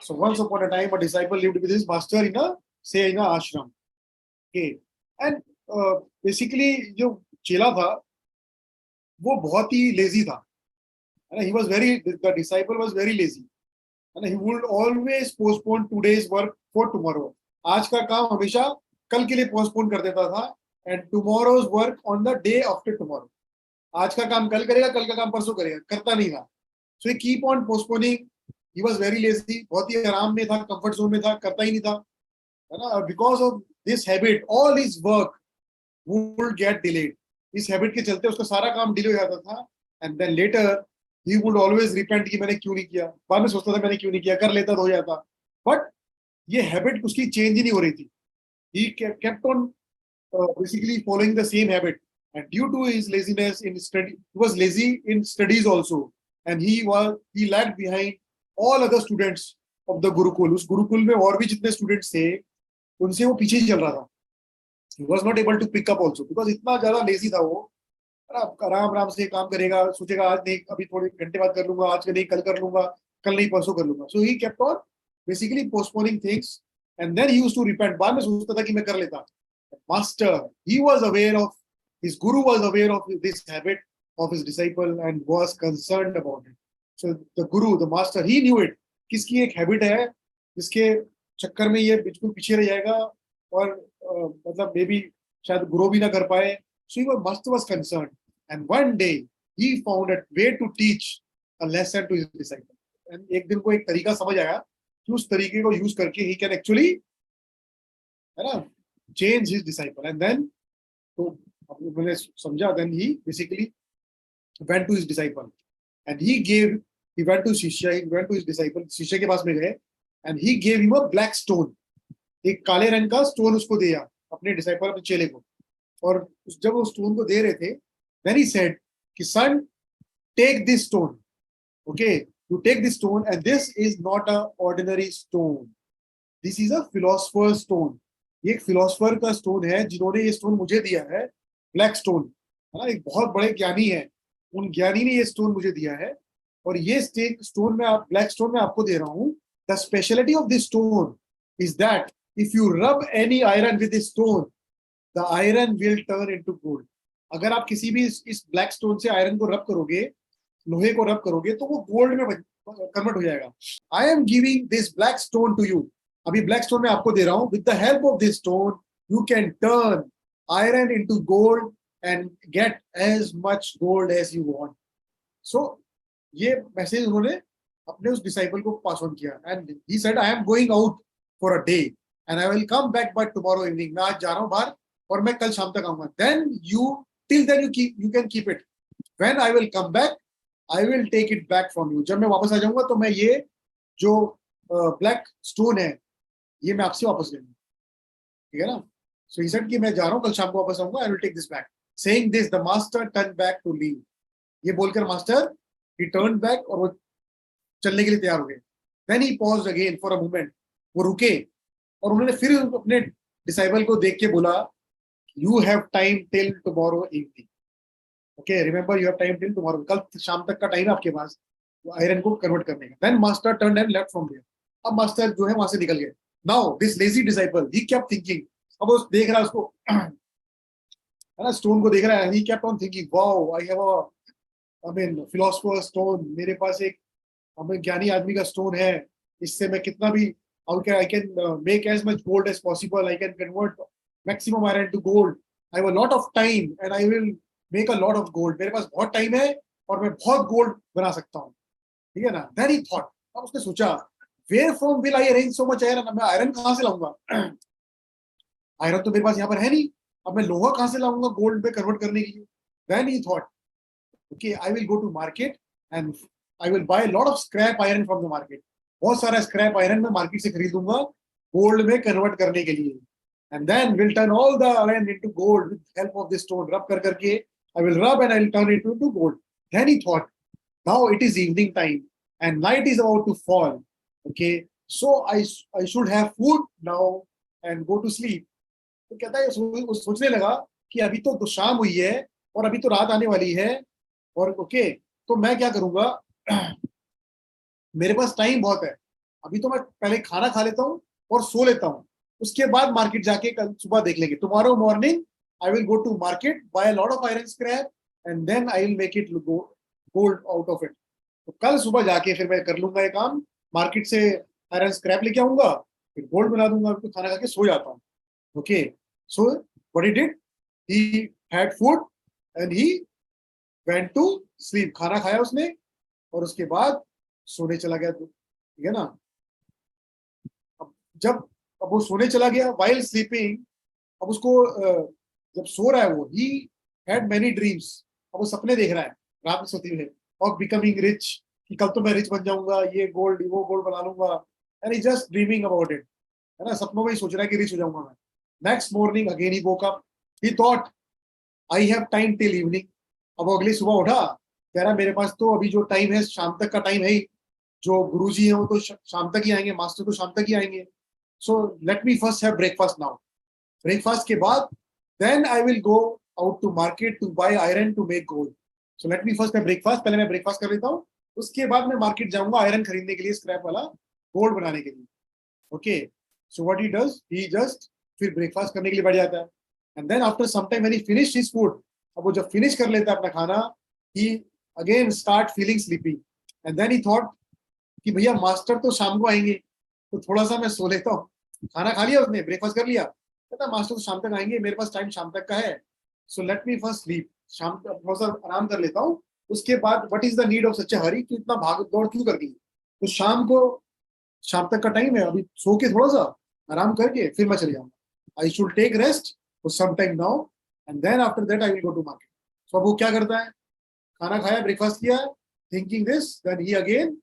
So once upon a time, a disciple lived with his master in a ashram. Okay, and basically जो चेला था वो बहुत ही lazy था, है ना. The disciple was very lazy, है ना. He would always postpone today's work for tomorrow. आज का काम हमेशा कल के लिए पोस्टपोन कर देता था. And tomorrow's work on the day after tomorrow. आज का काम कल करेगा, कल का काम परसों करेगा, करता नहीं था. So he keep on postponing. He was very lazy. बहुत ही आराम में था, कंफर्ट जोन में था, करता ही नहीं था, है ना. Because of this habit, all his work would get delayed. इस हैबिट के चलते उसका सारा काम डिले हो जाता था. And then later he would always repent कि मैंने क्यों नहीं किया. बाद में सोचता था मैंने क्यों नहीं किया, कर लेता तो हो जाता. But ये हैबिट उसकी चेंज ही नहीं हो रही थी. He kept on basically following the same habit. And due to his laziness in study, he was lazy in studies also. And he lagged behind all other students of the Gurukul. उस गुरुकुल में और भी जितने students थे उनसे वो पीछे ही चल रहा था. He was not able to pick up also because इतना ज्यादा लेजी था वो. आराम आराम से काम करेगा, सोचेगा आज नहीं, अभी थोड़े घंटे बाद कर लूंगा, आज नहीं कल कर लूंगा, कल नहीं परसों कर लूंगा. So he kept on basically postponing things and then he used to repent. बाद में सोचता था कि मैं कर लेता. Master, he was aware of, his guru was aware of this habit of his disciple and was concerned about it. So the guru, the master, he knew it. किसकी एक हैबिट है जिसके चक्कर में ये बिल्कुल पीछे रह जाएगा और मतलब मे बी शायद ग्रो भी ना कर पाए. So he was concerned and one day he found a way to teach a lesson to his disciple. And एक दिन को एक तरीका समझ आया कि उस तरीके को यूज करके he can actually, है ना, change his disciple. And then तो मैंने समझा, then he basically went to his disciple and he went to Shishya, he went to his disciple. शिष्य के पास में गए and he gave him a black stone. एक काले रंग का स्टोन उसको दिया अपने डिसाइपल, अपने चेले को. और जब वो स्टोन को दे रहे थे, then he said कि son, take this stone. Okay, you take this stone and this is not a ordinary stone. This is a philosopher's stone. ये एक फिलोसफर का स्टोन है जिन्होंने ये स्टोन मुझे दिया है, ब्लैक स्टोन, है ना. एक बहुत बड़े ज्ञानी है, उन ज्ञानी ने ये स्टोन मुझे दिया है और ये स्टोन में ब्लैक स्टोन में आपको दे रहा हूँ. The speciality of this stone is that if you rub any iron with this stone, the iron will turn into gold. अगर आप किसी भी इस ब्लैक स्टोन से आयरन को रब करोगे, लोहे को रब करोगे, तो वो गोल्ड में कन्वर्ट हो जाएगा. I am giving this black stone to you. अभी ब्लैक स्टोन में आपको दे रहा हूं. With the help of this stone you can turn iron into gold and get as much gold as you want. So ये message उन्होंने अपने उस डिसाइपल को पास ऑन किया. And he said I am going out for a day and I will come back by tomorrow evening. मैं आज जा रहा हूं बाहर और मैं कल शाम तक आऊंगा. Then till then you can keep it. When I will come back I will take it back from you. जब मैं वापस आ जाऊंगा तो मैं ये जो ब्लैक स्टोन है ये मैं आपसे वापस ले लूंगा, ठीक है ना. सो ही सेड कि मैं जा रहा हूं, कल शाम को वापस आऊंगा. I will take this back. Saying this the master turn back to leave. ये बोलकर मास्टर ही टर्न बैक और वो चलने के लिए तैयार हो गए. Then he paused again for a moment. वो रुके और उन्होंने फिर अपने डिसाइपल को देख के बोला, you have time till tomorrow evening. Okay, remember you have time till tomorrow. कल शाम तक का टाइम है आपके पास आयरन को कन्वर्ट करने का. Then master turn and left from there. अब मास्टर जो है वहां से निकल गए. Now this lazy disciple he kept thinking. अब वो देख रहा है उसको, है ना, स्टोन को देख रहा है. He kept on thinking, wow I have a philosopher stone. मेरे पास एक ज्ञानी आदमी का स्टोन है, इससे मैं कितना भी I can make as much gold as possible. I can convert maximum iron to gold. I have a lot of time and I will make a lot of gold. मेरे पास बहुत टाइम है और मैं बहुत गोल्ड बना सकता हूँ, ठीक है ना. Then he thought, अब उसने सोचा, where from will I arrange so much iron? मैं आयरन कहाँ से लाऊंगा? आयरन तो मेरे पास यहाँ पर है नहीं. अब मैं लोहा कहाँ से लाऊंगा गोल्ड में कन्वर्ट करने के लिए? Then he thought, okay, I will go to market and I will buy a lot of scrap iron from the market. बहुत सारा स्क्रैप आयरन मैं मार्केट से खरीद लूंगा गोल्ड में कन्वर्ट करने के लिए. And then will turn all the iron into gold with help of this stone. Rub कर करके I will rub and I will turn it into gold. Then he thought, now it is evening time and night is about to fall. Okay, so I should have food now and go to sleep. तो कहता है सोचने लगा कि अभी तो शाम हुई है और अभी तो रात आने वाली है और ओके, तो मैं क्या करूंगा, मेरे पास टाइम बहुत है, अभी तो मैं पहले खाना खा लेता हूँ और सो लेता हूँ, उसके बाद मार्केट जाके कल सुबह देख लेंगे. Tomorrow morning I will go to market, buy lot of iron scrap, and then I will make it gold out of it. तो कल सुबह जाके फिर मैं कर लूंगा ये काम, मार्केट से आयरन स्क्रैप लेके आऊंगा, फिर गोल्ड बना दूंगा, फिर खाना खा के सो जाता हूँ. Okay, so what he did, he had food and he went to sleep. खाना खाया उसने और उसके बाद सोने चला गया. ठीक है ना. अब जब अब वो सोने चला गया वाइल स्लीपिंग, अब उसको जब सो रहा है वो, ही हैड मेनी ड्रीम्स. अब वो सपने देख रहा है रात में सोते हुए, ऑफ बिकमिंग रिच, कि कल तो मैं रिच बन जाऊंगा, ये गोल्ड वो गोल्ड बना लूंगा. And he just dreaming about it, है ना, सपनों में ही सोच रहा है कि रिच हो जाऊंगा मैं. Next morning again he woke up, he thought I have time till evening. अब वो अगली सुबह उठा, कह रहा मेरे पास तो अभी जो टाइम है शाम तक का टाइम है ही. जो गुरुजी हैं वो तो शाम तक ही आएंगे, मास्टर तो शाम तक ही आएंगे. So let me first have breakfast now. Breakfast के बाद then I will go out to market to buy iron to make gold. So let me first have breakfast, पहले मैं ब्रेकफास्ट कर लेता हूँ, उसके बाद मैं मार्केट जाऊंगा आयरन खरीदने के लिए, स्क्रैप वाला गोल्ड बनाने के लिए. Okay, so what he does, he just फिर ब्रेकफास्ट करने के लिए बैठ जाता है. And then after some time when he finish his food, अब वो जब फिनिश कर लेता है अपना खाना, he again start feeling sleepy. And then he thought कि भैया मास्टर तो शाम को आएंगे, तो थोड़ा सा मैं सो लेता हूँ. खाना खा लिया उसने, ब्रेकफास्ट कर लिया, कहता मास्टर तो शाम तक आएंगे, मेरे पास टाइम शाम तक का है, सो लेट मी फर्स्ट स्लीप. शाम तक थोड़ा सा आराम कर लेता हूँ, उसके बाद what is the need of such a hurry, कि इतना भाग दौड़ क्यों कर दी. तो शाम तक का टाइम है, अभी सो के थोड़ा सा आराम करके फिर मैं चले जाऊंगा. I should take rest for some time now, and then after that I will go to market. So अब वो क्या करता है, खाना खाया, ब्रेकफास्ट किया, thinking this, then he again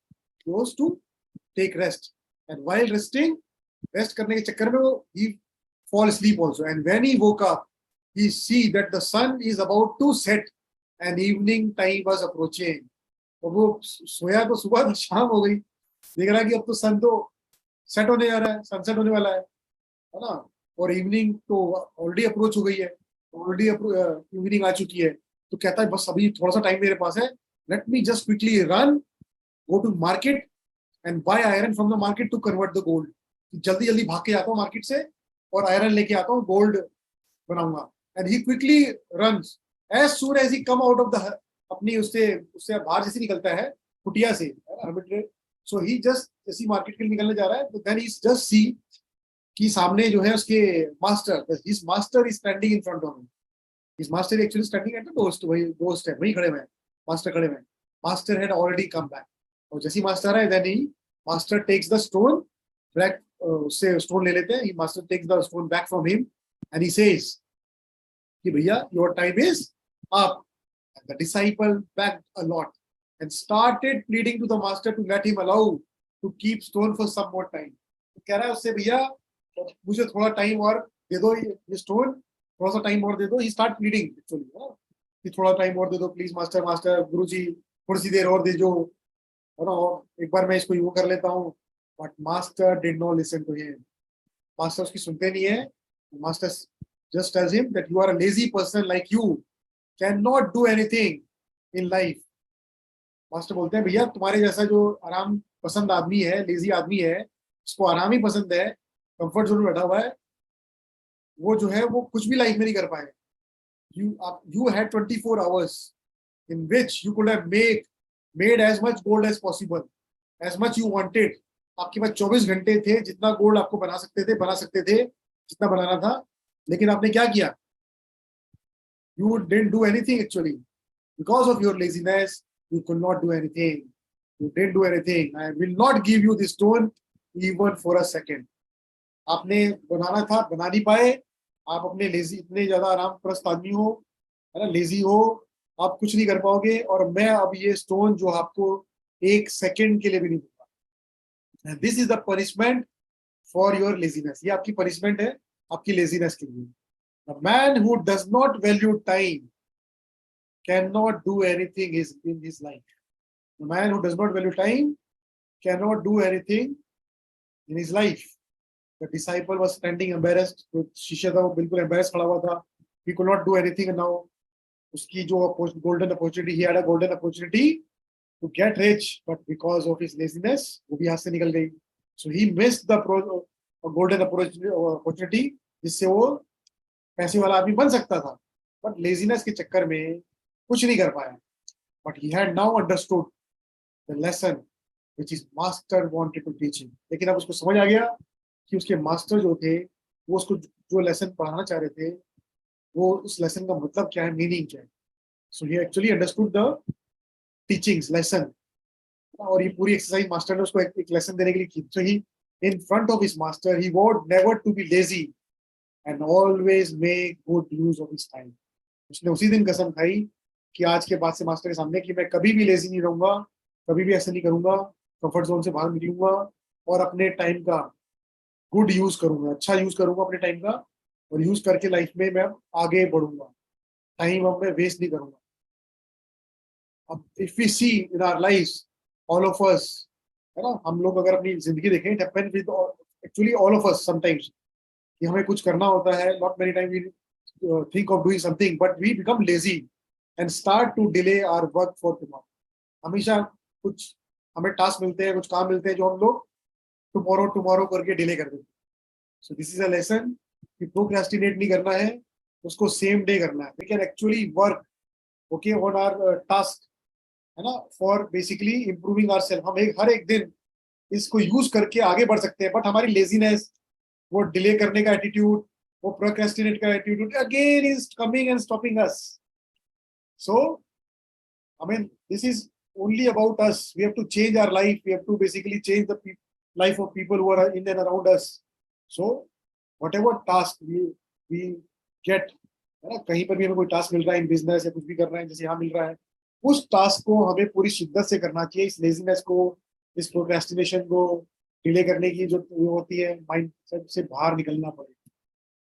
goes to take rest. And while resting, rest करने के चक्कर में वो he fall asleep also. And when he woke up, he see that the sun is about to set and evening time was approaching. और वो सोया तो सुबह तो शाम हो गई, देख रहा है कि अब तो सन तो सेट होने जा रहा है, सनसेट होने वाला है ना, और इवनिंग तो ऑलरेडी अप्रोच हो गई है, ऑलरेडी इवनिंग आ चुकी है. तो कहता है बस अभी थोड़ा सा टाइम मेरे पास है, let me just quickly run, go to market and buy iron from the market to convert the gold. जल्दी जल्दी भाग के जाता हूँ मार्केट से और आयरन लेके आता हूँ, गोल्ड बनाऊंगा. And he quickly runs as soon as he come out of the, अपनी उससे उससे बाहर जैसे निकलता है कुटिया से, सो ही जस्ट जैसे मार्केट के लिए निकलने जा रहा है, तो देन ही जस्ट सी कि सामने जो है उसके master, his master is standing in front of him. His master actually standing at the दोस्त, वही दोस्त है, वही खड़े हुए हैं, मास्टर खड़े हुए हैं. Master had already come back. और जैसे मास्टर है, then he master takes the stone back, उससे स्टोन ले लेते हैं. He master takes the stone back from him and he says कि भैया your time is up. The disciple begged a lot and started pleading to the master to let him allow to keep stone for some more time. तो कह रहा है उससे भैया मुझे थोड़ा टाइम और दे दो, ये स्टोन थोड़ा सा टाइम और दे दो. ही स्टार्ट प्लीडिंग एक्चुअली कि थोड़ा टाइम और दे दो प्लीज मास्टर, मास्टर गुरुजी थोड़ी सी देर और दे दो, है ना, एक बार मैं इसको यूं कर लेता हूँ. But master did not listen to him. Master उसकी सुनते नहीं है. Master just tells him that you are a lazy person, like you can not do anything in life. Master बोलते हैं भैया तुम्हारे जैसा जो आराम पसंद आदमी है, लेजी आदमी है, उसको आराम ही पसंद है, कंफर्ट जोन में बैठा हुआ है, वो जो है वो कुछ भी लाइफ में नहीं कर पाएगा. You had 24 hours in which you could have made as much gold as possible, as much you wanted. आपके पास 24 घंटे थे, जितना गोल्ड आपको बना सकते थे जितना बनाना था. लेकिन आपने क्या किया? You didn't do anything actually. Because of your laziness, you could not do anything. You didn't do anything. I will not give you this stone even for a second. आपने बनाना था, बना नहीं पाए. आप अपने लेजी, इतने ज्यादा आराम प्रस्त आदमी हो, है ना, लेजी हो, आप कुछ नहीं कर पाओगे. और मैं अब ये स्टोन जो आपको एक सेकंड के लिए भी नहीं दूंगा. This is the punishment for your laziness. ये आपकी पनिशमेंट है आपकी लेजीनेस के लिए. The man who does not value time can not do anything in his life. The man who does not value time can not do anything in his life. The disciple was standing embarrassed. तो शिष्य था वो बिल्कुल embarrassed खड़ा हुआ था. He could not do anything now. उसकी जो golden opportunity, he had a golden opportunity to get rich, but because of his laziness, वो भी हाथ से निकल गई. So he missed the golden opportunity जिससे वो पैसे वाला आदमी बन सकता था, बट लेजीनेस के चक्कर में कुछ नहीं कर पाया. But he had now understood the lesson which is master wanted to teach him. लेकिन अब उसको समझ आ गया कि उसके मास्टर जो थे वो उसको जो लेसन पढ़ाना चाह रहे थे, वो उस लेसन का मतलब क्या है, मीनिंग क्या है. So he actually understood the teachings lesson. और ये पूरी एक्सरसाइज मास्टर ने उसको एक लेसन देने के लिए की. So he in front of his master he want never to be lazy and always make good use of his time. उसने उसी दिन कसम खाई कि आज के बाद से मास्टर के सामने कि मैं कभी भी लेजी नहीं रहूंगा, कभी भी ऐसा नहीं करूंगा, कंफर्ट जोन से बाहर निकलूंगा और अपने टाइम का गुड यूज करूंगा, अच्छा यूज करूंगा अपने टाइम का, और यूज करके लाइफ में मैं आगे बढ़ूंगा. टाइम अब मैं वेस्ट नहीं करूंगा. अब if we see in our life all of us, है ना, हम लोग अगर अपनी जिंदगी देखें, it happens with actually all of us sometimes, कि हमें कुछ करना होता है, not many time we think of doing something, but we become lazy and start to delay our work for tomorrow. हमेशा कुछ हमें टास्क मिलते हैं, कुछ काम मिलते हैं जो हम लोग टुमारो टुमारो करके डिले कर देते हैं. So this is a lesson कि प्रोक्रेस्टिनेट नहीं करना है, उसको सेम डे करना है. We can actually work okay on our task, है ना, for basically improving our self. हम हर एक दिन इसको यूज करके आगे बढ़ सकते हैं, बट हमारी लेजीनेस, वो डिले करने का एटीट्यूड, वो प्रोक्रेस्टिनेट का attitude again is coming and stopping us. So I mean, this is only about us. We have to change our life. We have to basically change the life of people who are in and around us. So whatever task we get, है ना, कहीं पर भी हमें कोई task मिल रहा है in business या कुछ भी कर रहे हैं, जैसे यहाँ मिल रहा है, उस टास्क को हमें पूरी शिद्दत से करना चाहिए. इस लेजीनेस को, इस प्रोक्रेस्टिनेशन को, डिले करने की जो होती है, माइंड से बाहर निकलना पड़ेगा.